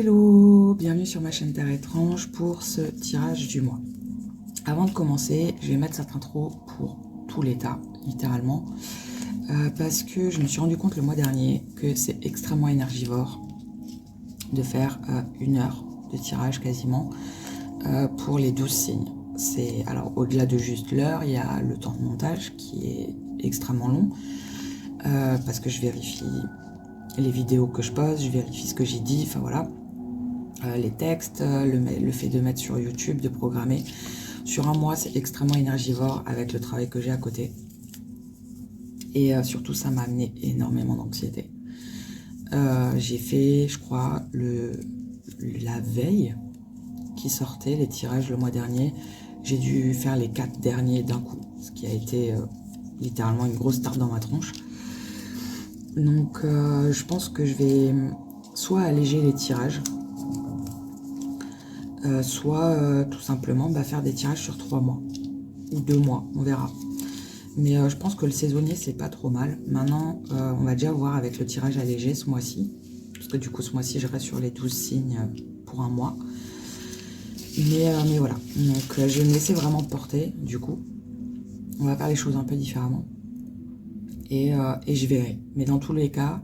Hello, bienvenue sur ma chaîne Terre Étrange pour ce tirage du mois. Avant de commencer, je vais mettre cette intro pour tout l'état, littéralement, parce que je me suis rendu compte le mois dernier que c'est extrêmement énergivore de faire 1 heure de tirage quasiment pour les 12 signes. Alors au-delà de juste l'heure, il y a le temps de montage qui est extrêmement long, parce que je vérifie les vidéos que je poste, je vérifie ce que j'ai dit, enfin voilà. Les textes, le fait de mettre sur YouTube, de programmer. Sur un mois, c'est extrêmement énergivore avec le travail que j'ai à côté. Et surtout, ça m'a amené énormément d'anxiété. J'ai fait, je crois, la veille qui sortait, les tirages le mois dernier. J'ai dû faire les 4 derniers d'un coup, ce qui a été littéralement une grosse tarte dans ma tronche. Donc, je pense que je vais soit alléger les tirages, soit tout simplement faire des tirages sur 3 mois ou 2 mois, on verra. Mais je pense que le saisonnier c'est pas trop mal. Maintenant on va déjà voir avec le tirage allégé ce mois-ci, parce que du coup ce mois-ci je reste sur les 12 signes pour un mois. Mais voilà, donc je vais me laisser vraiment porter. Du coup on va faire les choses un peu différemment et je verrai. Mais dans tous les cas,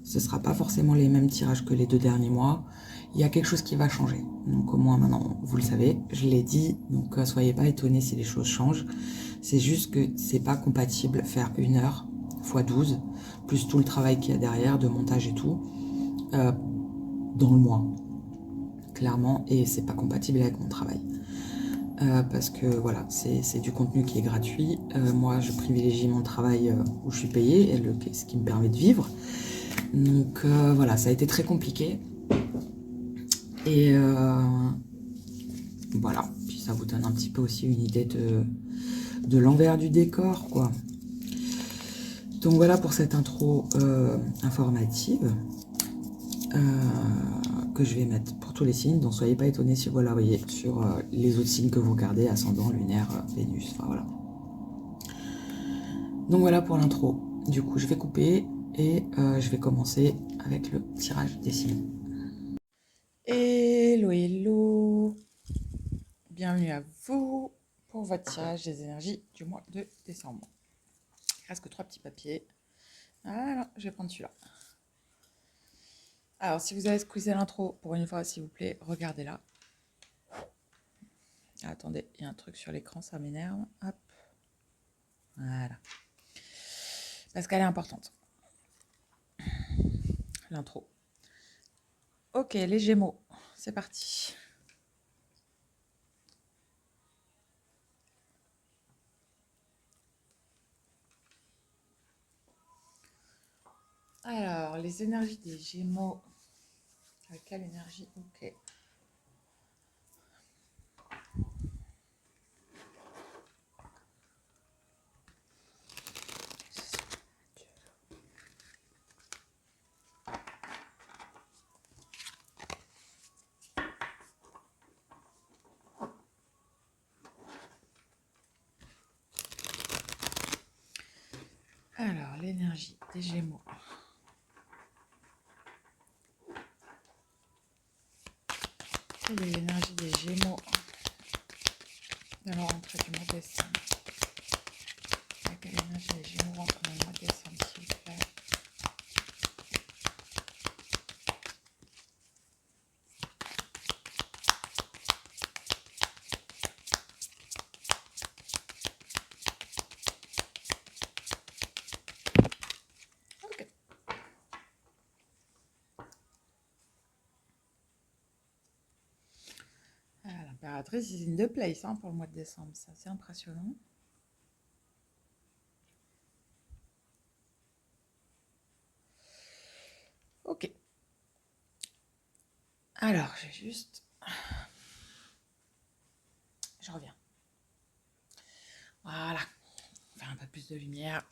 ce sera pas forcément les mêmes tirages que les 2 derniers mois. Il y a quelque chose qui va changer. Donc au moins maintenant, vous le savez, je l'ai dit, donc soyez pas étonnés si les choses changent. C'est juste que c'est pas compatible faire 1 heure x 12, plus tout le travail qu'il y a derrière, de montage et tout, dans le mois, clairement, et c'est pas compatible avec mon travail. Parce que voilà, c'est du contenu qui est gratuit. Moi, je privilégie mon travail où je suis payée, et ce qui me permet de vivre. Donc voilà, ça a été très compliqué. Et voilà, puis ça vous donne un petit peu aussi une idée de l'envers du décor, quoi. Donc voilà pour cette intro informative que je vais mettre pour tous les signes. Donc soyez pas étonnés si vous la voyez sur les autres signes que vous regardez, ascendant, lunaire, Vénus, enfin voilà. Donc voilà pour l'intro. Du coup je vais couper et je vais commencer avec le tirage des signes. Hello, hello. Bienvenue à vous pour votre tirage des énergies du mois de décembre. Il reste que 3 petits papiers. Voilà, je vais prendre celui-là. Alors, si vous avez squeezé l'intro, pour une fois, s'il vous plaît, regardez-la. Ah, attendez, il y a un truc sur l'écran, ça m'énerve. Hop. Voilà. Parce qu'elle est importante. L'intro. Ok, les Gémeaux. C'est parti. Alors, les énergies des Gémeaux. Quelle énergie? Ok. Alors, l'énergie des Gémeaux. Quelle est l'énergie des Gémeaux dans la rentrée du mois de décembre? Quelle énergie des Gémeaux rentre dans le mois de décembre, s'il vous plaît? Ok. L'impératrice is in the place pour le mois de décembre. C'est assez impressionnant. Ok. Alors, j'ai juste... Je reviens. Voilà. Faire un peu plus de lumière.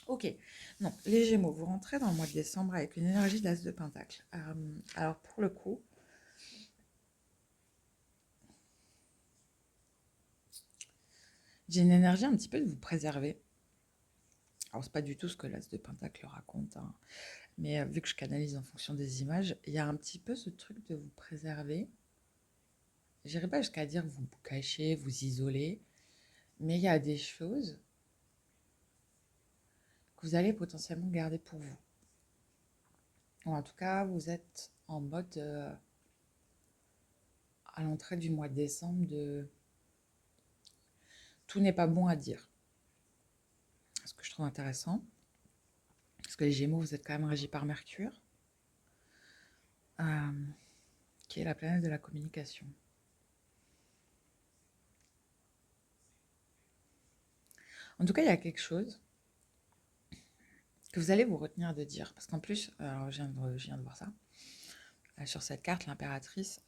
Ok. Donc, les Gémeaux, vous rentrez dans le mois de décembre avec une énergie d'As de Pentacle. Alors, pour le coup, j'ai une énergie un petit peu de vous préserver. Alors, c'est pas du tout ce que l'As de Pentacle raconte, hein. Mais vu que je canalise en fonction des images, il y a un petit peu ce truc de vous préserver. J'irai pas jusqu'à dire vous cacher, vous isoler, mais il y a des choses que vous allez potentiellement garder pour vous. Ou en tout cas, vous êtes en mode à l'entrée du mois de décembre de tout n'est pas bon à dire. Ce que je trouve intéressant, parce que les Gémeaux, vous êtes quand même régis par Mercure, qui est la planète de la communication. En tout cas, il y a quelque chose que vous allez vous retenir de dire. Parce qu'en plus, alors je viens de voir ça, sur cette carte, l'impératrice,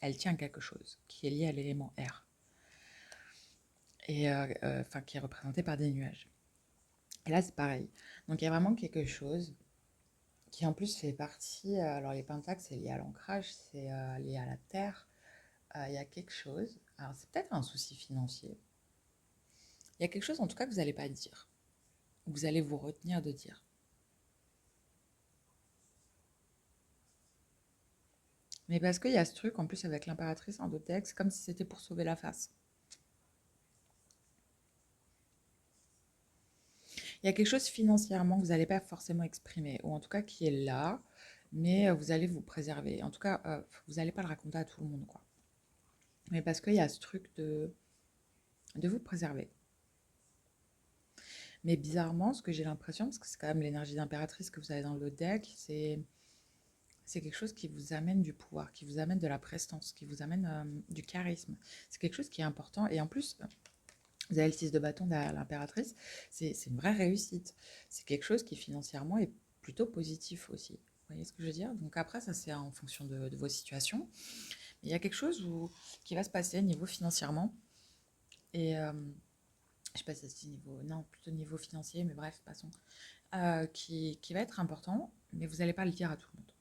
elle tient quelque chose qui est lié à l'élément air. Et enfin, qui est représenté par des nuages. Et là, c'est pareil. Donc, il y a vraiment quelque chose qui, en plus, fait partie. Alors, les pentacles, c'est lié à l'ancrage, c'est lié à la terre. Il y a quelque chose. Alors, c'est peut-être un souci financier. Il y a quelque chose, en tout cas, que vous n'allez pas dire. Vous allez vous retenir de dire. Mais parce qu'il y a ce truc, en plus, avec l'impératrice en deux textes, comme si c'était pour sauver la face. Il y a quelque chose financièrement que vous n'allez pas forcément exprimer, ou en tout cas qui est là, mais vous allez vous préserver. En tout cas, vous n'allez pas le raconter à tout le monde, quoi. Mais parce qu'il y a ce truc de vous préserver. Mais bizarrement, ce que j'ai l'impression, parce que c'est quand même l'énergie d'impératrice que vous avez dans le deck, c'est quelque chose qui vous amène du pouvoir, qui vous amène de la prestance, qui vous amène du charisme. C'est quelque chose qui est important. Et en plus, vous avez le 6 de bâton derrière l'impératrice, c'est une vraie réussite. C'est quelque chose qui financièrement est plutôt positif aussi. Vous voyez ce que je veux dire? Donc après, ça c'est en fonction de vos situations. Il y a quelque chose qui va se passer niveau financièrement. Et je sais pas si c'est niveau, non, plutôt niveau financier, mais bref, passons. Qui va être important, mais vous n'allez pas le dire à tout le monde.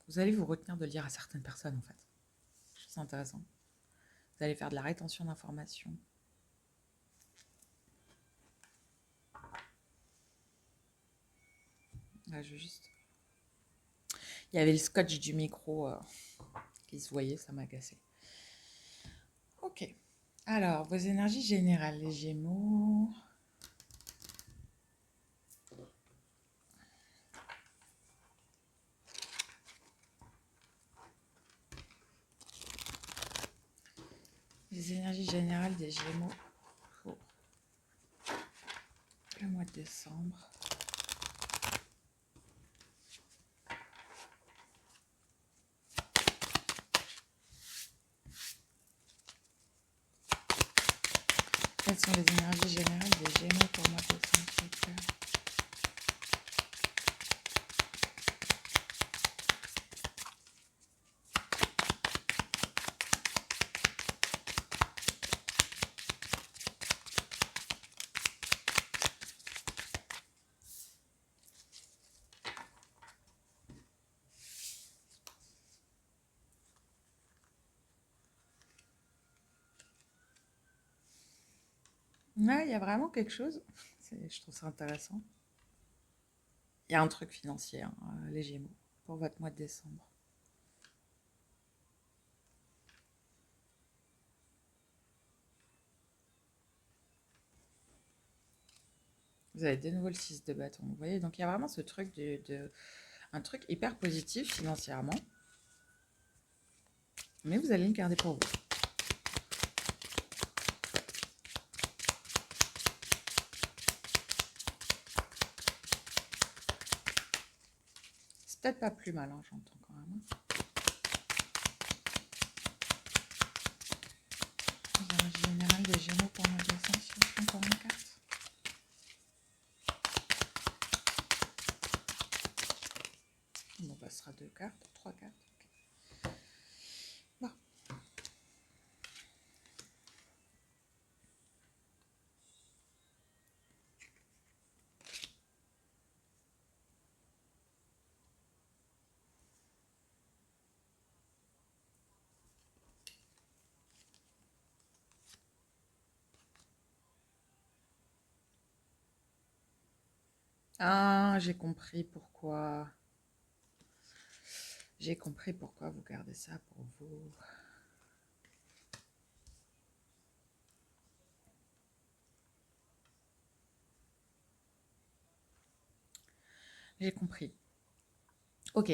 Vous allez vous retenir de le dire à certaines personnes en fait. Je trouve ça intéressant. Vous allez faire de la rétention d'informations. Là, je veux juste. Il y avait le scotch du micro qui se voyait, ça m'a cassé. Ok. Alors, vos énergies générales, les Gémeaux. Les énergies générales des Gémeaux pour le mois de décembre. Quelles sont les énergies générales des Gémeaux pour le mois de décembre, s'il vous plaît? Ouais, il y a vraiment quelque chose. Je trouve ça intéressant. Il y a un truc financier, hein, les Gémeaux, pour votre mois de décembre. Vous avez de nouveau le 6 de bâton. Vous voyez, donc il y a vraiment ce truc un truc hyper positif financièrement. Mais vous allez le garder pour vous. C'est peut-être pas plus mal, hein, j'entends quand même. Les général des Gémeaux pour moi d'essentiel, encore une carte. Bon, bah, ce sera 2 cartes, 3 cartes. Okay. Bon. Ah, j'ai compris pourquoi. J'ai compris pourquoi vous gardez ça pour vous. J'ai compris. Ok,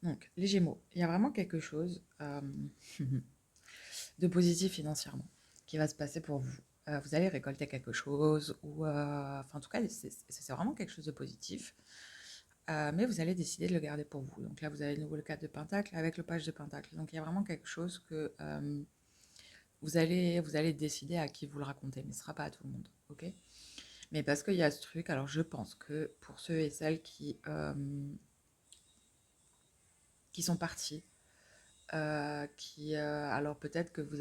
donc les Gémeaux, il y a vraiment quelque chose de positif financièrement qui va se passer pour vous. Vous allez récolter quelque chose, ou enfin en tout cas, c'est vraiment quelque chose de positif. Mais vous allez décider de le garder pour vous. Donc là, vous avez de nouveau le 4 de Pentacle avec le page de Pentacle. Donc il y a vraiment quelque chose que vous allez décider à qui vous le racontez, mais ce ne sera pas à tout le monde, ok? Mais parce qu'il y a ce truc, alors je pense que pour ceux et celles qui sont partis, alors peut-être que vous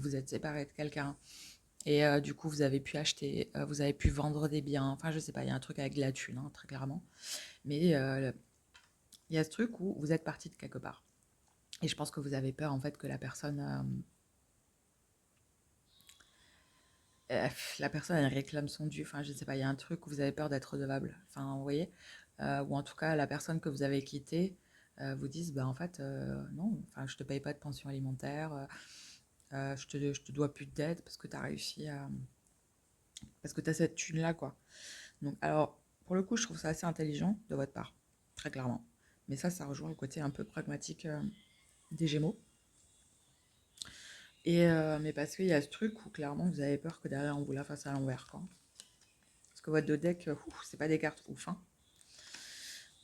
vous êtes séparés de quelqu'un, et du coup vous avez pu acheter, vous avez pu vendre des biens, enfin je sais pas, il y a un truc avec de la thune, hein, très clairement. Mais il y a ce truc où vous êtes parti de quelque part. Et je pense que vous avez peur en fait que la personne elle réclame son dû. Enfin je sais pas, il y a un truc où vous avez peur d'être redevable. Enfin vous voyez. Ou en tout cas la personne que vous avez quittée vous dise bah en fait non, enfin je te paye pas de pension alimentaire, je te dois plus de dette parce que tu as réussi à, parce que tu as cette thune là quoi. Donc alors pour le coup je trouve ça assez intelligent de votre part, très clairement. Mais ça rejoint le côté un peu pragmatique des Gémeaux. Et mais parce qu'il y a ce truc où clairement vous avez peur que derrière on vous la fasse à l'envers quoi. Parce que votre deux deck, c'est pas des cartes ouf, hein.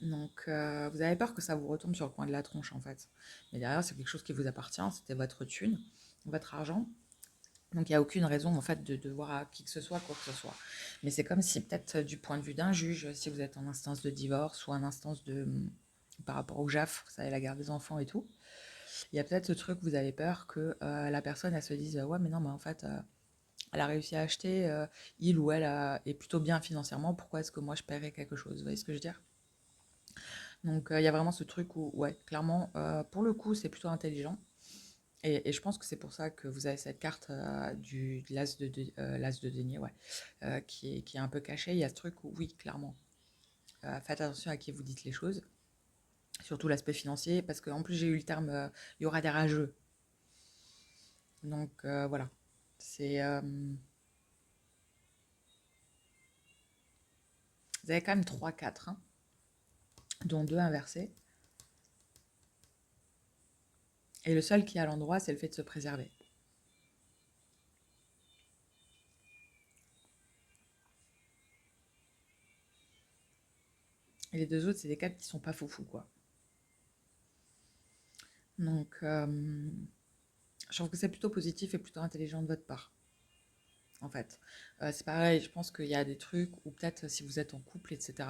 Donc vous avez peur que ça vous retombe sur le coin de la tronche en fait. Mais derrière c'est quelque chose qui vous appartient, c'était votre thune, votre argent. Donc il n'y a aucune raison en fait de devoir à qui que ce soit quoi que ce soit. Mais c'est comme si peut-être du point de vue d'un juge, si vous êtes en instance de divorce ou en instance de par rapport au JAF, vous savez la garde des enfants et tout, il y a peut-être ce truc vous avez peur que la personne elle se dise ouais mais non mais en fait elle a réussi à acheter, il ou elle est plutôt bien financièrement, pourquoi est-ce que moi je paierais quelque chose? Vous voyez ce que je veux dire? Donc il y a vraiment ce truc où, ouais, clairement, pour le coup, c'est plutôt intelligent. Et je pense que c'est pour ça que vous avez cette carte de l'as de denier, ouais, qui est un peu cachée. Il y a ce truc où, oui, clairement, faites attention à qui vous dites les choses, surtout l'aspect financier, parce qu'en plus j'ai eu le terme, il y aura des rageux. Donc voilà, c'est, vous avez quand même 3-4, hein, dont 2 inversés. Et le seul qui est à l'endroit, c'est le fait de se préserver. Et les deux autres, c'est des cartes qui sont pas foufou, quoi. Donc, je trouve que c'est plutôt positif et plutôt intelligent de votre part, en fait. C'est pareil, je pense qu'il y a des trucs où peut-être si vous êtes en couple, etc.,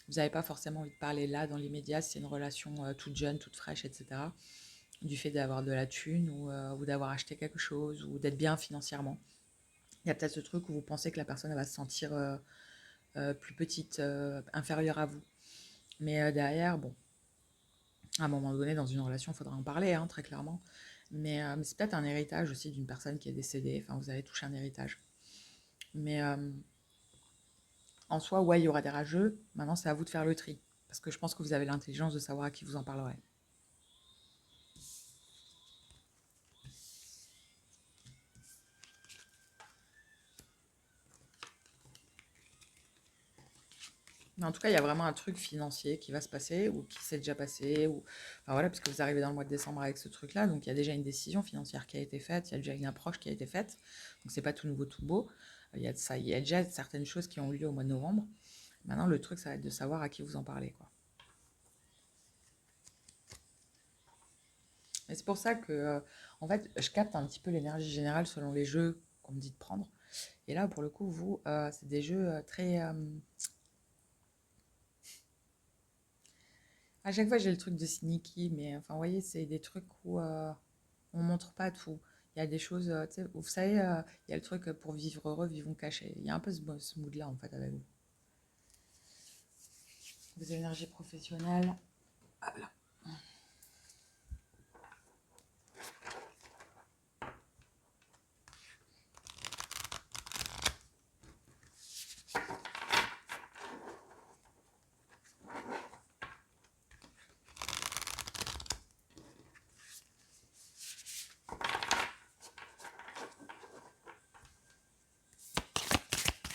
vous n'avez pas forcément envie de parler là dans l'immédiat, si c'est une relation toute jeune, toute fraîche, etc., du fait d'avoir de la thune ou d'avoir acheté quelque chose ou d'être bien financièrement. Il y a peut-être ce truc où vous pensez que la personne elle va se sentir plus petite, inférieure à vous. Mais derrière, bon, à un moment donné, dans une relation, il faudra en parler, hein, très clairement. Mais c'est peut-être un héritage aussi d'une personne qui est décédée. Enfin, vous allez toucher un héritage. Mais en soi, ouais, il y aura des rageux. Maintenant, c'est à vous de faire le tri. Parce que je pense que vous avez l'intelligence de savoir à qui vous en parlerez. Mais en tout cas, il y a vraiment un truc financier qui va se passer ou qui s'est déjà passé. Ou... Enfin voilà, puisque vous arrivez dans le mois de décembre avec ce truc-là. Donc il y a déjà une décision financière qui a été faite. Il y a déjà une approche qui a été faite. Donc c'est pas tout nouveau, tout beau. Il y a déjà certaines choses qui ont eu lieu au mois de novembre. Maintenant, le truc, ça va être de savoir à qui vous en parlez, quoi. Et c'est pour ça que, en fait, je capte un petit peu l'énergie générale selon les jeux qu'on me dit de prendre. Et là, pour le coup, vous, c'est des jeux très... à chaque fois, j'ai le truc de sneaky, mais enfin, vous voyez, c'est des trucs où on montre pas tout. Il y a des choses, tu sais, vous savez, il y a le truc pour vivre heureux, vivons cachés. Il y a un peu ce mood-là, en fait, avec vous. Vos énergies professionnelles. Ah, là.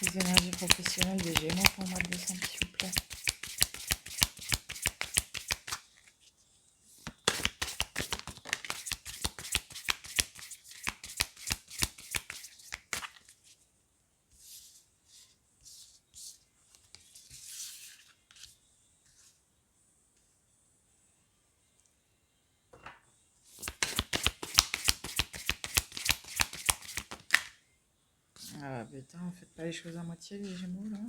Les énergies professionnelles des Gémeaux pour le mois de décembre, s'il vous plaît. Ah putain, faites pas les choses à moitié, les Gémeaux, là.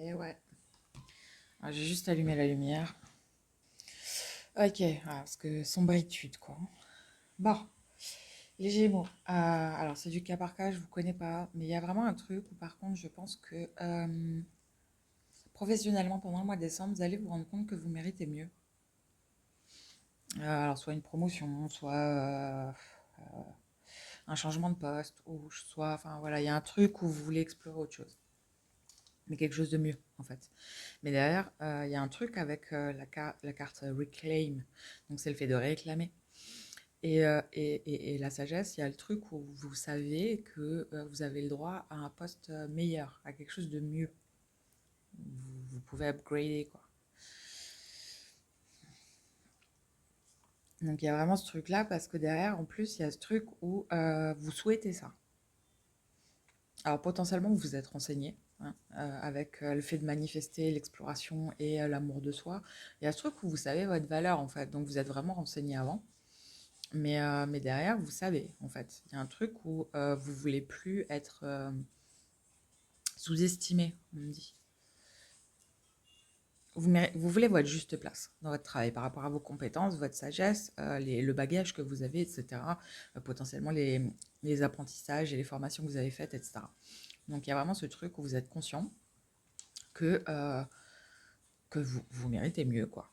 Et ouais. Ah, j'ai juste allumé la lumière. Ok, parce que sombritude, quoi. Bon, les Gémeaux. Alors, c'est du cas par cas, je vous connais pas. Mais il y a vraiment un truc où, par contre, je pense que professionnellement, pendant le mois de décembre, vous allez vous rendre compte que vous méritez mieux. Alors, soit une promotion, soit un changement de poste, ou soit, enfin voilà, il y a un truc où vous voulez explorer autre chose. Mais quelque chose de mieux, en fait. Mais derrière, il y a un truc avec la carte Reclaim. Donc, c'est le fait de réclamer. Et la sagesse, il y a le truc où vous savez que vous avez le droit à un poste meilleur, à quelque chose de mieux. Vous pouvez upgrader, quoi. Donc il y a vraiment ce truc-là parce que derrière, en plus, il y a ce truc où vous souhaitez ça. Alors potentiellement, vous vous êtes renseigné hein, avec le fait de manifester l'exploration et l'amour de soi. Il y a ce truc où vous savez votre valeur, en fait. Donc vous êtes vraiment renseigné avant. Mais derrière, vous savez, en fait. Il y a un truc où vous voulez plus être sous-estimé, on me dit. Vous voulez votre juste place dans votre travail par rapport à vos compétences, votre sagesse, le bagage que vous avez, etc. Potentiellement les apprentissages et les formations que vous avez faites, etc. Donc il y a vraiment ce truc où vous êtes conscient que, que vous méritez mieux, quoi.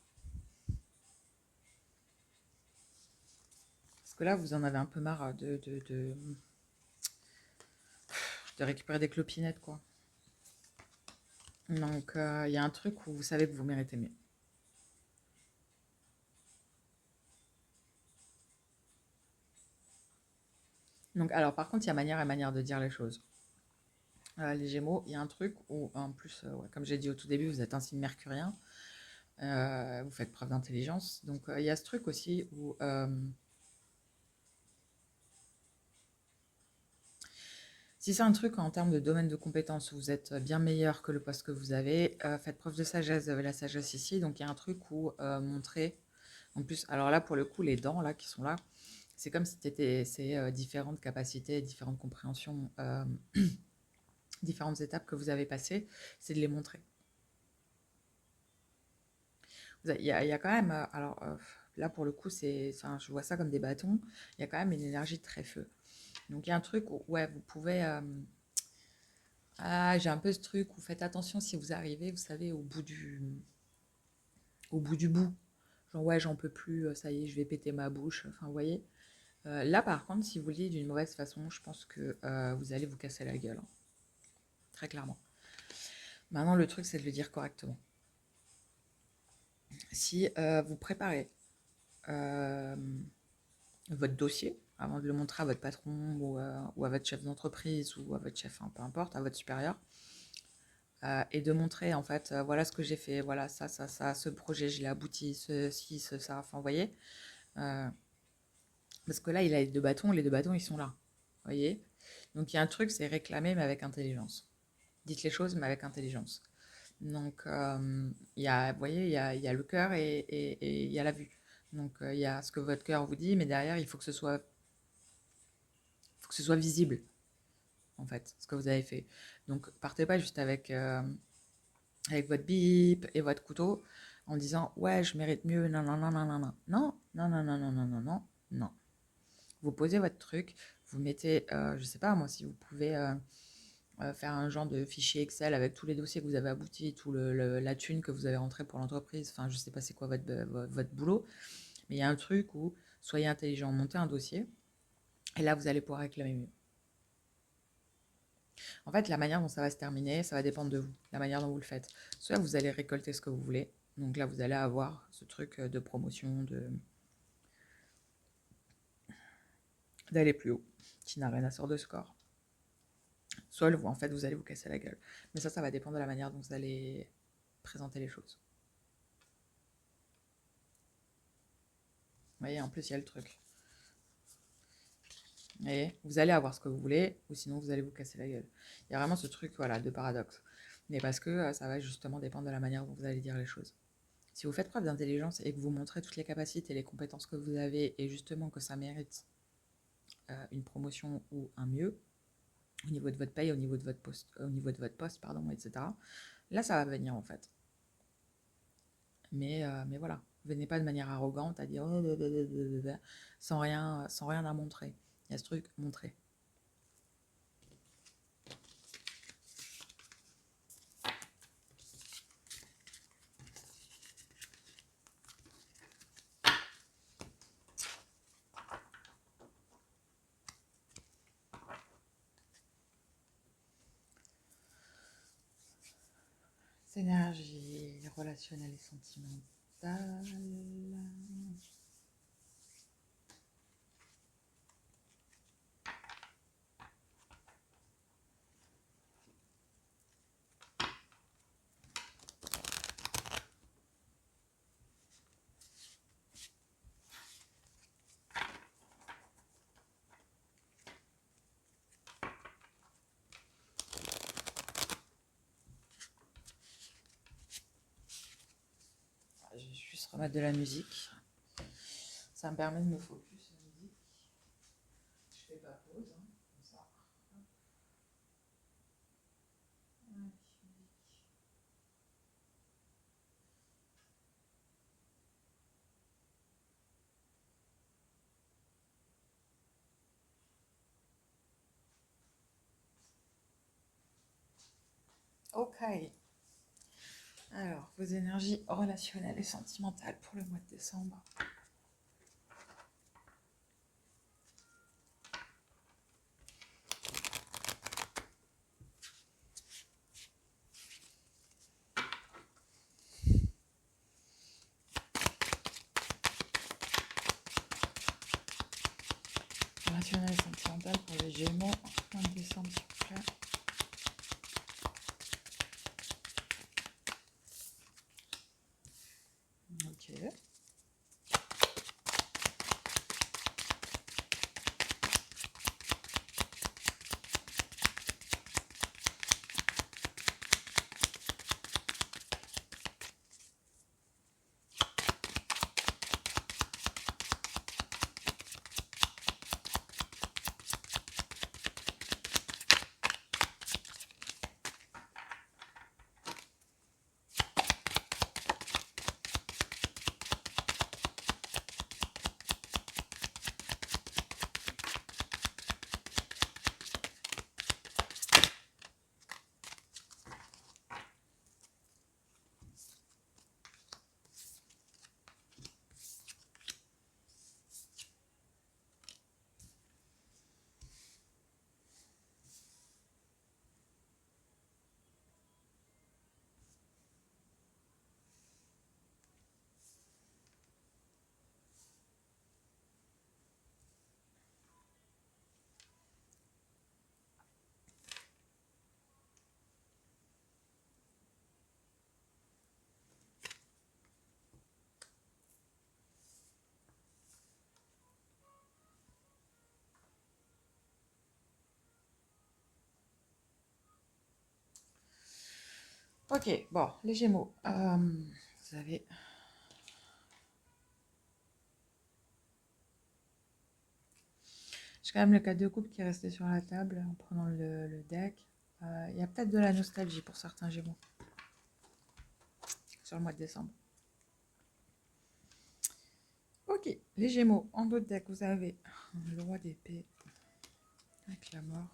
Parce que là, vous en avez un peu marre de récupérer des clopinettes, quoi. Donc il y a un truc où vous savez que vous méritez mieux. Donc, alors, par contre, il y a manière et manière de dire les choses. Les Gémeaux, il y a un truc où, en plus, ouais, comme j'ai dit au tout début, vous êtes un signe mercurien, vous faites preuve d'intelligence. Donc, il y a ce truc aussi où, si c'est un truc en termes de domaine de compétences où vous êtes bien meilleur que le poste que vous avez, faites preuve de sagesse, vous avez la sagesse ici. Donc, il y a un truc où montrer, en plus, alors là, pour le coup, les dents là qui sont là, c'est comme si c'était ces différentes capacités, différentes compréhensions, différentes étapes que vous avez passées, c'est de les montrer. Il y a quand même, alors là pour le coup, enfin, je vois ça comme des bâtons, il y a quand même une énergie très feu. Donc il y a un truc où, ouais, vous pouvez. J'ai un peu ce truc où faites attention si vous arrivez, vous savez, au bout du bout. Genre, ouais, j'en peux plus, ça y est, je vais péter ma bouche. Enfin, vous voyez. Là, par contre, si vous le dites d'une mauvaise façon, je pense que vous allez vous casser la gueule, hein. Très clairement. Maintenant, le truc, c'est de le dire correctement. Si vous préparez euh, votre dossier avant de le montrer à votre patron ou à votre chef d'entreprise ou à votre chef, hein, peu importe, à votre supérieur, et de montrer en fait, voilà ce que j'ai fait, voilà ça, ça, ça, ce projet, je l'ai abouti, ceci, ça, enfin, vous voyez, euh, parce que là, il a les deux bâtons, ils sont là, vous voyez. Donc il y a un truc, c'est réclamer, mais avec intelligence. Dites les choses, mais avec intelligence. Donc, vous voyez, il y a le cœur et il y a la vue. Donc, il y a ce que votre cœur vous dit, mais derrière, il faut que ce soit visible, en fait, ce que vous avez fait. Donc, partez pas juste avec votre bip et votre couteau en disant, ouais, je mérite mieux, non, non, non, non, non, non, non, non, non, non, non, non, non, non, non. Vous posez votre truc, vous mettez, je sais pas moi, si vous pouvez faire un genre de fichier Excel avec tous les dossiers que vous avez aboutis, tout la thune que vous avez rentrée pour l'entreprise. Enfin, je sais pas c'est quoi votre boulot, mais il y a un truc où soyez intelligent, montez un dossier, et là, vous allez pouvoir réclamer mieux. En fait, la manière dont ça va se terminer, ça va dépendre de vous, la manière dont vous le faites. Soit vous allez récolter ce que vous voulez, donc là, vous allez avoir ce truc de promotion, d'aller plus haut, qui n'a rien à sortir de score. Soit en fait, vous allez vous casser la gueule. Mais ça va dépendre de la manière dont vous allez présenter les choses. Vous voyez, en plus, il y a le truc. Vous voyez, vous allez avoir ce que vous voulez, ou sinon vous allez vous casser la gueule. Il y a vraiment ce truc, voilà, de paradoxe. Mais parce que ça va justement dépendre de la manière dont vous allez dire les choses. Si vous faites preuve d'intelligence et que vous montrez toutes les capacités, les compétences que vous avez, et justement que ça mérite une promotion ou un mieux, au niveau de votre paye, au niveau de votre poste, pardon, etc. Là, ça va venir en fait. Mais voilà, venez pas de manière arrogante à dire sans rien à montrer. Il y a ce truc, montrer. Énergie relationnelle et sentimentale. Je vais juste remettre de la musique. Ça me permet de me focus sur la musique. Je fais pas pause, hein, comme ça. Ok. Alors, vos énergies relationnelles et sentimentales pour le mois de décembre. Relationnelles et sentimentales pour les Gémeaux en mois de décembre, s'il vous plaît. Ok. Ok, bon, les Gémeaux. Vous avez... J'ai quand même le 4 de coupe qui est resté sur la table en prenant le deck. Il y a peut-être de la nostalgie pour certains Gémeaux sur le mois de décembre. Ok, les Gémeaux, en d'autres deck, vous avez le roi d'épée avec la mort.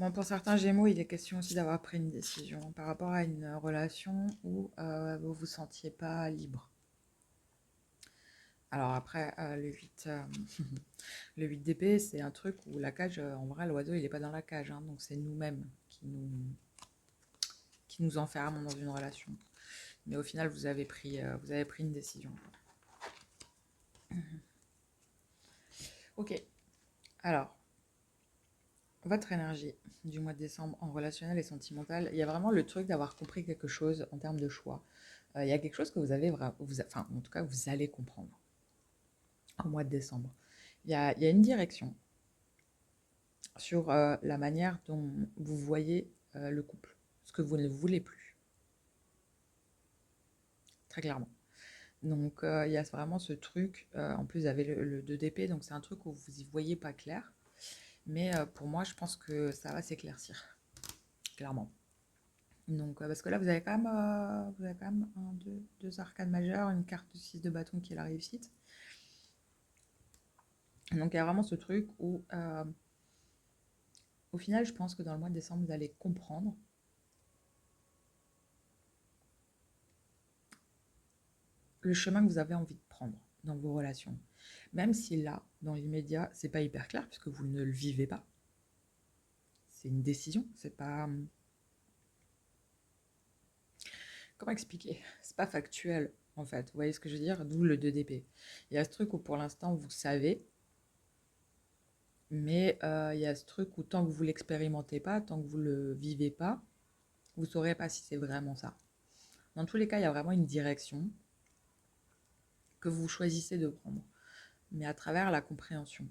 Bon, pour certains Gémeaux, il est question aussi d'avoir pris une décision par rapport à une relation où vous vous sentiez pas libre. Alors après, le 8, le 8 d'épée, c'est un truc où la cage, en vrai, l'oiseau, il n'est pas dans la cage, hein, donc c'est nous-mêmes qui nous enfermons dans une relation. Mais au final, vous avez pris une décision. Ok, alors, votre énergie du mois de décembre en relationnel et sentimental, il y a vraiment le truc d'avoir compris quelque chose en termes de choix. Il y a quelque chose que vous avez vraiment, enfin, en tout cas, vous allez comprendre au mois de décembre. Il y a une direction sur la manière dont vous voyez le couple, ce que vous ne voulez plus, très clairement. Donc, il y a vraiment ce truc, en plus, vous avez le 2 d'épée, donc c'est un truc où vous y voyez pas clair. Mais pour moi, je pense que ça va s'éclaircir, clairement. Donc, parce que là, vous avez quand même deux arcanes majeures, une carte de 6 de bâton qui est la réussite. Donc, il y a vraiment ce truc où, au final, je pense que dans le mois de décembre, vous allez comprendre le chemin que vous avez envie de prendre dans vos relations. Même si là, dans l'immédiat, c'est pas hyper clair, puisque vous ne le vivez pas. C'est une décision, c'est pas. Comment expliquer? C'est pas factuel, en fait. Vous voyez ce que je veux dire? D'où le 2 d'épée. Il y a ce truc où pour l'instant, vous savez, mais il y a ce truc où tant que vous l'expérimentez pas, tant que vous le vivez pas, vous saurez pas si c'est vraiment ça. Dans tous les cas, il y a vraiment une direction que vous choisissez de prendre, mais à travers la compréhension,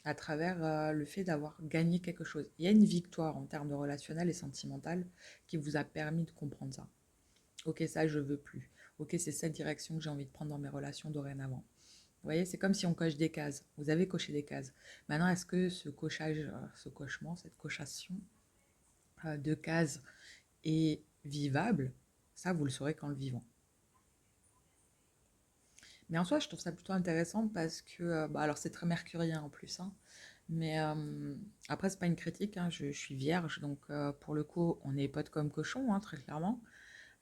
à travers le fait d'avoir gagné quelque chose. Il y a une victoire en termes de relationnel et sentimental qui vous a permis de comprendre ça. Ok, ça, je veux plus. Ok, c'est cette direction que j'ai envie de prendre dans mes relations dorénavant. Vous voyez, c'est comme si on coche des cases. Vous avez coché des cases. Maintenant, est-ce que ce cochage, ce cochement, cette cochation de cases est vivable? Ça, vous le saurez qu'en le vivant. Mais en soi, je trouve ça plutôt intéressant parce que, bah, alors c'est très mercurien en plus, hein, mais après, c'est pas une critique, hein, je suis vierge, donc pour le coup, on est potes comme cochons, hein, très clairement.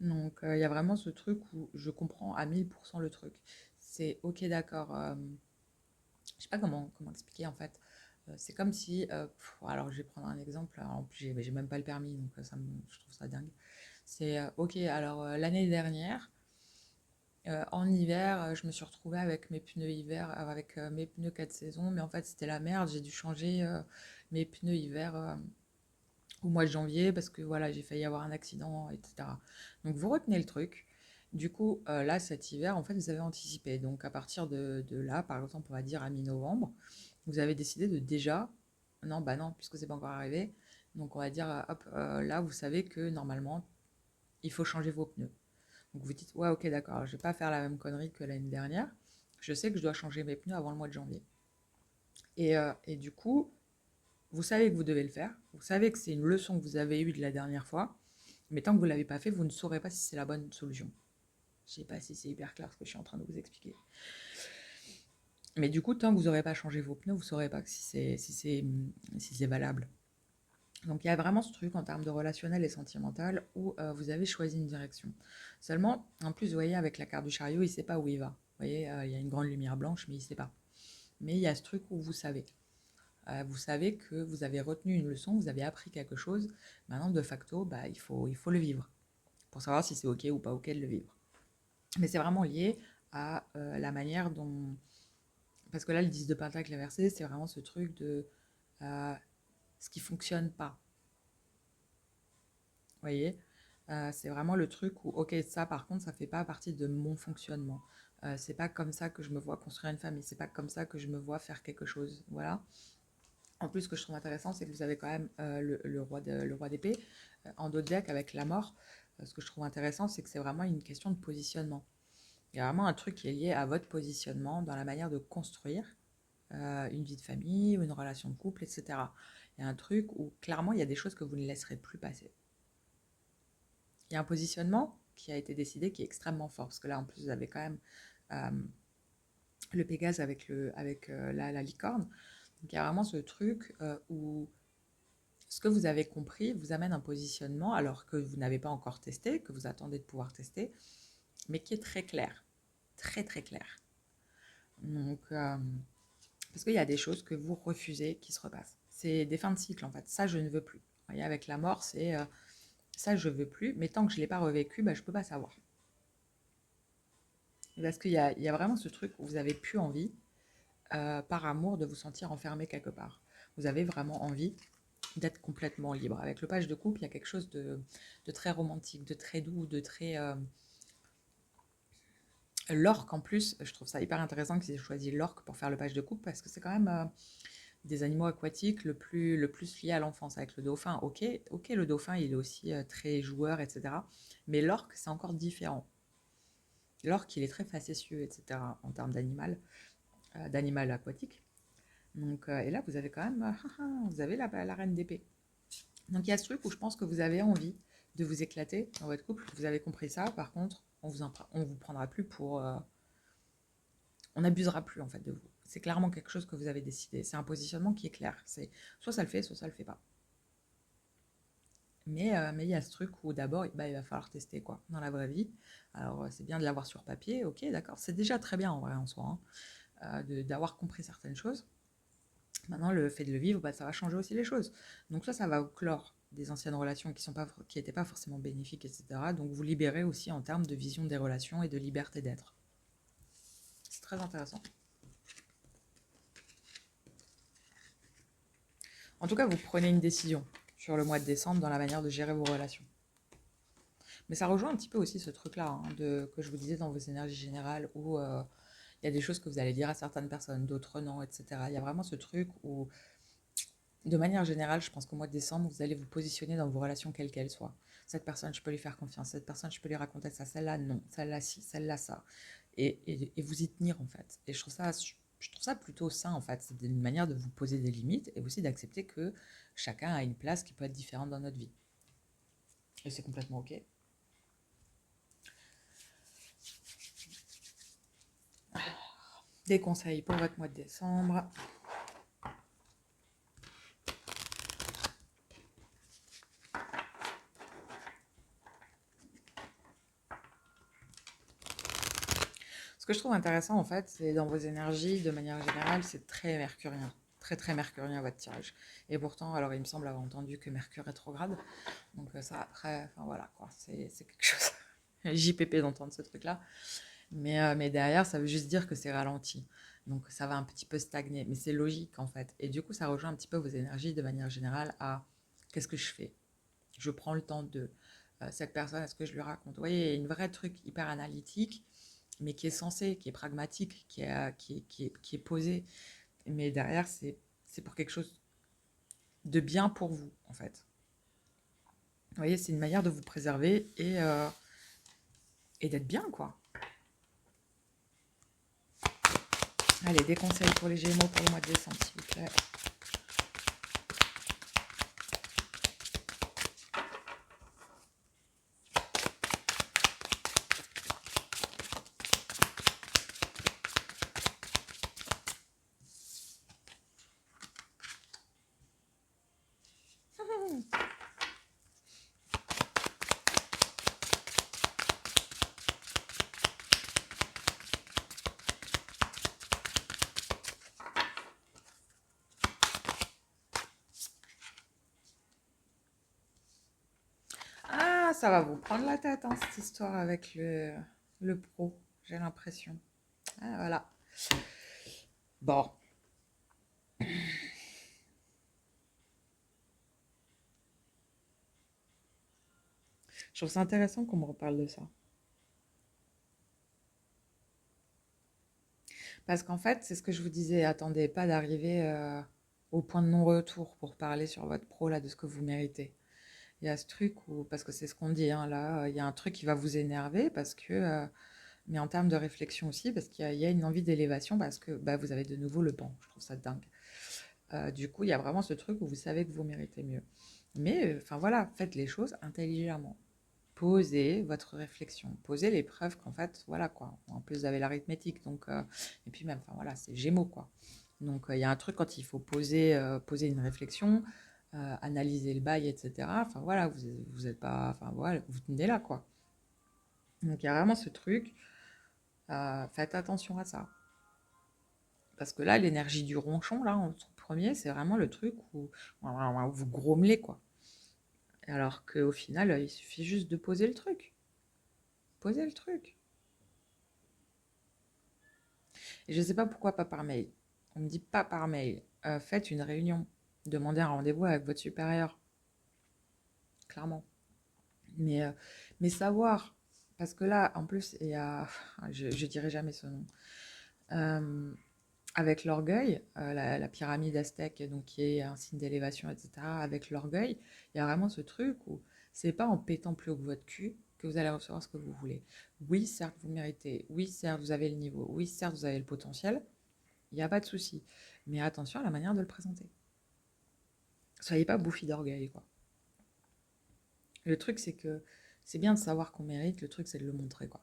Donc, il y a vraiment ce truc où je comprends à 1000% le truc. C'est ok, d'accord. Je sais pas comment expliquer en fait. C'est comme si. Alors, je vais prendre un exemple. Alors, en plus, j'ai même pas le permis, donc je trouve ça dingue. C'est ok, alors l'année dernière, en hiver, je me suis retrouvée avec mes pneus hiver, avec mes pneus 4 saisons, mais en fait, c'était la merde. J'ai dû changer mes pneus hiver au mois de janvier parce que voilà, j'ai failli avoir un accident, etc. Donc vous retenez le truc. Du coup, là, cet hiver, en fait, vous avez anticipé. Donc à partir de là, par exemple, on va dire à mi-novembre, vous avez décidé de déjà, non, bah non, puisque c'est pas encore arrivé. Donc on va dire, hop, là, vous savez que normalement, il faut changer vos pneus. Donc vous dites, ouais, ok, d'accord, alors, je vais pas faire la même connerie que l'année dernière. Je sais que je dois changer mes pneus avant le mois de janvier. Et du coup, vous savez que vous devez le faire. Vous savez que c'est une leçon que vous avez eue de la dernière fois. Mais tant que vous ne l'avez pas fait, vous ne saurez pas si c'est la bonne solution. Je ne sais pas si c'est hyper clair ce que je suis en train de vous expliquer. Mais du coup, tant que vous n'aurez pas changé vos pneus, vous ne saurez pas si c'est valable. Donc il y a vraiment ce truc en termes de relationnel et sentimental où vous avez choisi une direction. Seulement, en plus, vous voyez, avec la carte du chariot, il ne sait pas où il va. Vous voyez, il y a une grande lumière blanche, mais il ne sait pas. Mais il y a ce truc où vous savez. Vous savez que vous avez retenu une leçon, vous avez appris quelque chose. Maintenant, de facto, bah, il faut le vivre pour savoir si c'est OK ou pas OK de le vivre. Mais c'est vraiment lié à la manière dont... Parce que là, le 10 de Pentacle inversé, c'est vraiment ce truc de euh, ce qui fonctionne pas. Vous voyez. C'est vraiment le truc où, ok, ça par contre, ça fait pas partie de mon fonctionnement. C'est pas comme ça que je me vois construire une famille, c'est pas comme ça que je me vois faire quelque chose. Voilà. En plus, ce que je trouve intéressant, c'est que vous avez quand même le roi d'épée en dos de deck avec la mort. Ce que je trouve intéressant, c'est que c'est vraiment une question de positionnement. Il y a vraiment un truc qui est lié à votre positionnement dans la manière de construire une vie de famille ou une relation de couple, etc. Il y a un truc où clairement, il y a des choses que vous ne laisserez plus passer. Il y a un positionnement qui a été décidé qui est extrêmement fort, parce que là, en plus, vous avez quand même euh, le Pégase avec la licorne. Donc, il y a vraiment ce truc où ce que vous avez compris vous amène un positionnement alors que vous n'avez pas encore testé, que vous attendez de pouvoir tester, mais qui est très clair, très très clair. Donc, parce qu'il y a des choses que vous refusez qui se repassent. C'est des fins de cycle en fait. Ça, je ne veux plus. Vous voyez, avec la mort, c'est ça, je veux plus, mais tant que je ne l'ai pas revécu, je ne peux pas savoir. Parce qu'il y a vraiment ce truc où vous n'avez plus envie, par amour, de vous sentir enfermé quelque part. Vous avez vraiment envie d'être complètement libre. Avec le page de coupe, il y a quelque chose de très romantique, de très doux, de très... L'orque, en plus, je trouve ça hyper intéressant qu'ils aient choisi l'orque pour faire le page de coupe, parce que c'est quand même des animaux aquatiques le plus lié à l'enfance. Avec le dauphin, ok, le dauphin, il est aussi très joueur, etc. Mais l'orque, c'est encore différent. L'orque, il est très facétieux, etc., en termes d'animal aquatique. Donc, et là, vous avez quand même, vous avez la reine d'épée. Donc, il y a ce truc où je pense que vous avez envie de vous éclater dans votre couple. Vous avez compris ça. Par contre, on vous prendra plus pour... on n'abusera plus, en fait, de vous. C'est clairement quelque chose que vous avez décidé. C'est un positionnement qui est clair. C'est soit ça le fait, soit ça le fait pas. Mais il y a ce truc où d'abord, il va falloir tester, quoi, dans la vraie vie. Alors, c'est bien de l'avoir sur papier, ok, d'accord. C'est déjà très bien, en vrai, en soi, hein, d'avoir compris certaines choses. Maintenant, le fait de le vivre, ça va changer aussi les choses. Donc ça va clore des anciennes relations qui n'étaient pas forcément bénéfiques, etc. Donc vous libérez aussi en termes de vision des relations et de liberté d'être. C'est très intéressant. En tout cas, vous prenez une décision sur le mois de décembre dans la manière de gérer vos relations. Mais ça rejoint un petit peu aussi ce truc-là, hein, que je vous disais dans vos énergies générales, où il y a des choses que vous allez dire à certaines personnes, d'autres non, etc. Il y a vraiment ce truc où, de manière générale, je pense qu'au mois de décembre, vous allez vous positionner dans vos relations quelles qu'elles soient. Cette personne, je peux lui faire confiance. Cette personne, je peux lui raconter ça. Celle-là, non. Celle-là, si. Celle-là, ça. Et vous y tenir, en fait. Et je trouve ça plutôt sain, en fait. C'est une manière de vous poser des limites et aussi d'accepter que chacun a une place qui peut être différente dans notre vie. Et c'est complètement OK. Des conseils pour votre mois de décembre. Ce que je trouve intéressant, en fait, c'est dans vos énergies, de manière générale, c'est très mercurien. Très, très mercurien, votre tirage. Et pourtant, alors, il me semble avoir entendu que Mercure rétrograde. Donc, ça, après, enfin, voilà, quoi. C'est quelque chose. JPP d'entendre ce truc-là. Mais derrière, ça veut juste dire que c'est ralenti. Donc, ça va un petit peu stagner. Mais c'est logique, en fait. Et du coup, ça rejoint un petit peu vos énergies, de manière générale, à qu'est-ce que je fais? Je prends le temps de cette personne, est-ce que je lui raconte? Vous voyez, il y a une vraie truc hyper analytique, mais qui est sensé, qui est pragmatique, qui est posé. Mais derrière, c'est pour quelque chose de bien pour vous, en fait. Vous voyez, c'est une manière de vous préserver et d'être bien, quoi. Allez, des conseils pour les Gémeaux pour le mois de décembre, s'il vous plaît. Ah, ça va vous prendre la tête, hein, cette histoire avec le pro, j'ai l'impression. Ah, voilà. Bon. Je trouve ça intéressant qu'on me reparle de ça. Parce qu'en fait, c'est ce que je vous disais, attendez pas d'arriver au point de non-retour pour parler sur votre pro, là, de ce que vous méritez. Il y a ce truc où, parce que c'est ce qu'on dit, hein, là, il y a un truc qui va vous énerver, parce que, mais en termes de réflexion aussi, parce qu'il y a une envie d'élévation, parce que vous avez de nouveau le banc. Je trouve ça dingue. Du coup, il y a vraiment ce truc où vous savez que vous méritez mieux. Mais, enfin voilà, faites les choses intelligemment. Posez votre réflexion, posez les preuves qu'en fait, voilà quoi. En plus, vous avez l'arithmétique, donc et puis même, enfin voilà, c'est Gémeaux quoi. Donc il y a un truc quand il faut poser une réflexion, analyser le bail, etc. Enfin voilà, vous êtes pas, enfin voilà, vous tenez là quoi. Donc il y a vraiment ce truc, faites attention à ça. Parce que là, l'énergie du ronchon, là, en tout premier, c'est vraiment le truc où vous grommelez, quoi. Alors qu'au final, il suffit juste de poser le truc. Poser le truc. Et je ne sais pas pourquoi pas par mail. On me dit pas par mail. Faites une réunion. Demandez un rendez-vous avec votre supérieur. Clairement. Mais, euh, mais savoir, parce que là, en plus, il y a, je dirai jamais ce nom. Euh, Avec l'orgueil, la pyramide aztèque, donc qui est un signe d'élévation, etc., avec l'orgueil, il y a vraiment ce truc où c'est pas en pétant plus haut que votre cul que vous allez recevoir ce que vous voulez. Oui, certes, vous méritez. Oui, certes, vous avez le niveau. Oui, certes, vous avez le potentiel. Il n'y a pas de souci. Mais attention à la manière de le présenter. Soyez pas bouffi d'orgueil, quoi. Le truc, c'est que c'est bien de savoir qu'on mérite. Le truc, c'est de le montrer, quoi.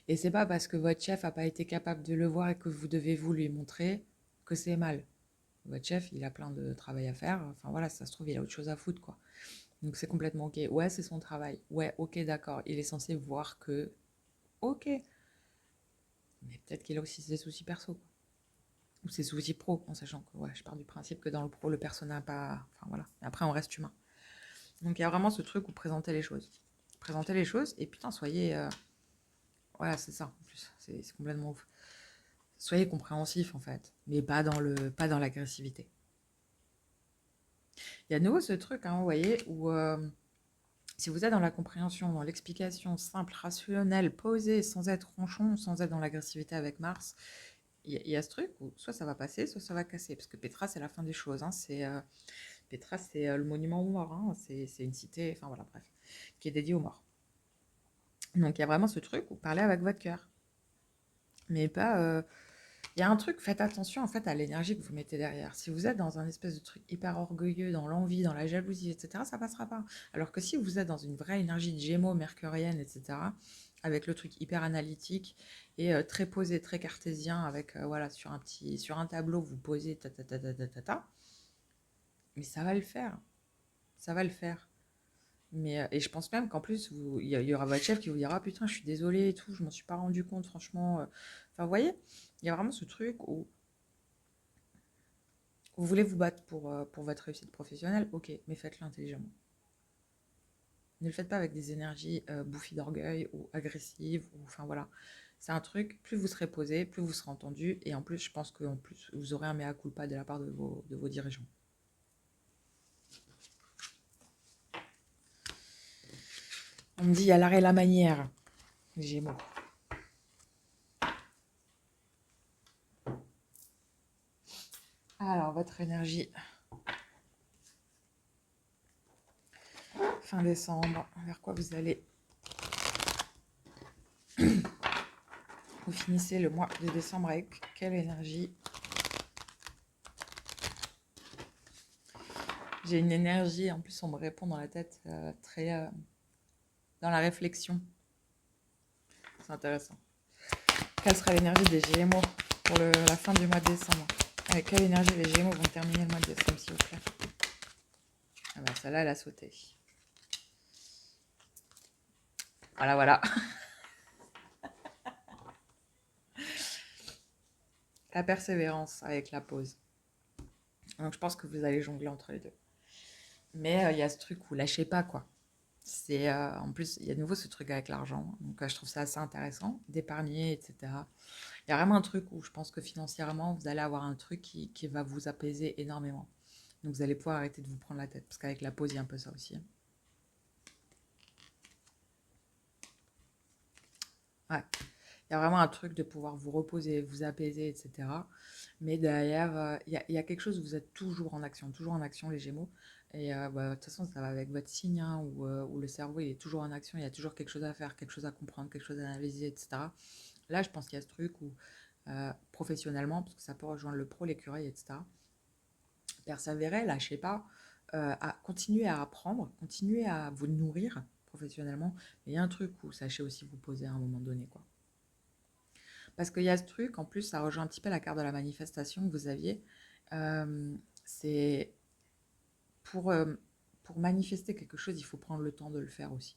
Et c'est pas parce que votre chef n'a pas été capable de le voir et que vous devez vous lui montrer que c'est mal. Votre chef, il a plein de travail à faire. Enfin voilà, ça se trouve, il a autre chose à foutre, quoi. Donc c'est complètement ok. Ouais, c'est son travail. Ouais, ok, d'accord. Il est censé voir que. Ok. Mais peut-être qu'il a aussi ses soucis perso, quoi. Ou ses soucis pro, en sachant que ouais, je pars du principe que dans le pro, le perso n'a pas. Enfin voilà. Après, on reste humain. Donc il y a vraiment ce truc où présenter les choses. Présenter les choses et putain, soyez. Voilà, c'est ça en plus. C'est complètement ouf. Soyez compréhensif en fait, mais pas dans l'agressivité. Il y a de nouveau ce truc, hein, vous voyez, où si vous êtes dans la compréhension, dans l'explication simple, rationnelle, posée, sans être ronchon, sans être dans l'agressivité avec Mars, il y a ce truc où soit ça va passer, soit ça va casser. Parce que Petra, c'est la fin des choses. Hein, Petra, c'est le monument aux morts. Hein, c'est une cité, enfin voilà, bref, qui est dédiée aux morts. Donc il y a vraiment ce truc où parlez avec votre cœur. Mais pas. Il y a un truc, faites attention en fait à l'énergie que vous mettez derrière. Si vous êtes dans un espèce de truc hyper orgueilleux, dans l'envie, dans la jalousie, etc., ça passera pas. Alors que si vous êtes dans une vraie énergie de Gémeaux, mercurienne, etc., avec le truc hyper analytique et très posé, très cartésien, avec voilà sur un tableau vous posez ta ta ta ta ta ta ta, mais ça va le faire, ça va le faire. Mais et je pense même qu'en plus il y aura votre chef qui vous dira putain je suis désolée et tout, je m'en suis pas rendu compte franchement. Enfin vous voyez, il y a vraiment ce truc où vous voulez vous battre pour votre réussite professionnelle, ok, mais faites-le intelligemment. Ne le faites pas avec des énergies bouffies d'orgueil ou agressives, ou enfin voilà. C'est un truc, plus vous serez posé, plus vous serez entendu, et en plus, je pense qu'en plus, vous aurez un mea culpa de la part de vos dirigeants. On me dit, il y a l'art et la manière, les Gémeaux. Alors, votre énergie. Fin décembre, vers quoi vous allez? Vous finissez le mois de décembre avec quelle énergie? J'ai une énergie, en plus on me répond dans la tête, très dans la réflexion. C'est intéressant. Quelle serait l'énergie des Gémeaux pour la fin du mois de décembre? Avec quelle énergie les Gémeaux vont terminer le mois de décembre, s'il vous plaît? Ah bah celle-là, elle a sauté. Voilà, voilà. La persévérance avec la pause. Donc je pense que vous allez jongler entre les deux. Mais il y a ce truc où lâchez pas, quoi. C'est en plus, il y a de nouveau ce truc avec l'argent. Donc je trouve ça assez intéressant d'épargner, etc. Il y a vraiment un truc où je pense que financièrement, vous allez avoir un truc qui va vous apaiser énormément. Donc vous allez pouvoir arrêter de vous prendre la tête. Parce qu'avec la pause, il y a un peu ça aussi. Ouais. Il y a vraiment un truc de pouvoir vous reposer, vous apaiser, etc. Mais derrière, il y a quelque chose, vous êtes toujours en action les Gémeaux. Et bah, de toute façon, ça va avec votre signe, hein, où le cerveau il est toujours en action, il y a toujours quelque chose à faire, quelque chose à comprendre, quelque chose à analyser, etc. Là, je pense qu'il y a ce truc où, professionnellement, parce que ça peut rejoindre le pro, l'écureuil, etc., persévérer, lâchez pas, à continuer à apprendre, continuer à vous nourrir professionnellement. Mais il y a un truc où sachez aussi vous poser à un moment donné, quoi. Parce qu'il y a ce truc, en plus, ça rejoint un petit peu la carte de la manifestation que vous aviez. C'est pour, euh, pour manifester quelque chose, il faut prendre le temps de le faire aussi.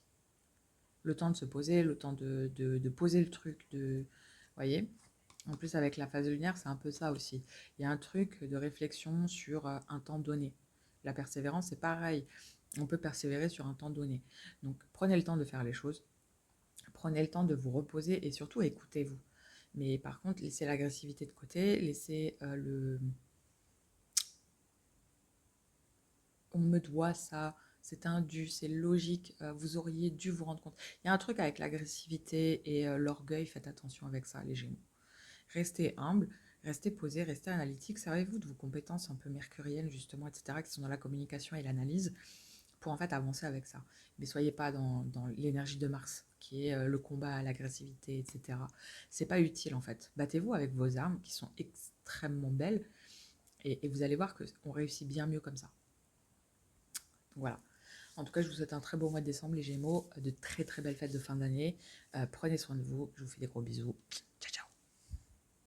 Le temps de se poser, le temps de poser le truc, voyez. En plus, avec la phase lunaire, c'est un peu ça aussi. Il y a un truc de réflexion sur un temps donné. La persévérance, c'est pareil. On peut persévérer sur un temps donné. Donc, prenez le temps de faire les choses. Prenez le temps de vous reposer et surtout écoutez-vous. Mais par contre, laissez l'agressivité de côté, laissez on me doit ça, c'est un dû, c'est logique, vous auriez dû vous rendre compte. Il y a un truc avec l'agressivité et l'orgueil, faites attention avec ça, les Gémeaux. Restez humble, restez posé, restez analytique, servez-vous de vos compétences un peu mercuriennes, justement, etc., qui sont dans la communication et l'analyse, pour en fait avancer avec ça. Mais soyez pas dans l'énergie de Mars, qui est le combat, l'agressivité, etc. C'est pas utile, en fait. Battez-vous avec vos armes, qui sont extrêmement belles, et vous allez voir qu'on réussit bien mieux comme ça. Voilà. En tout cas, je vous souhaite un très beau mois de décembre, les Gémeaux, de très très belles fêtes de fin d'année. Prenez soin de vous, je vous fais des gros bisous.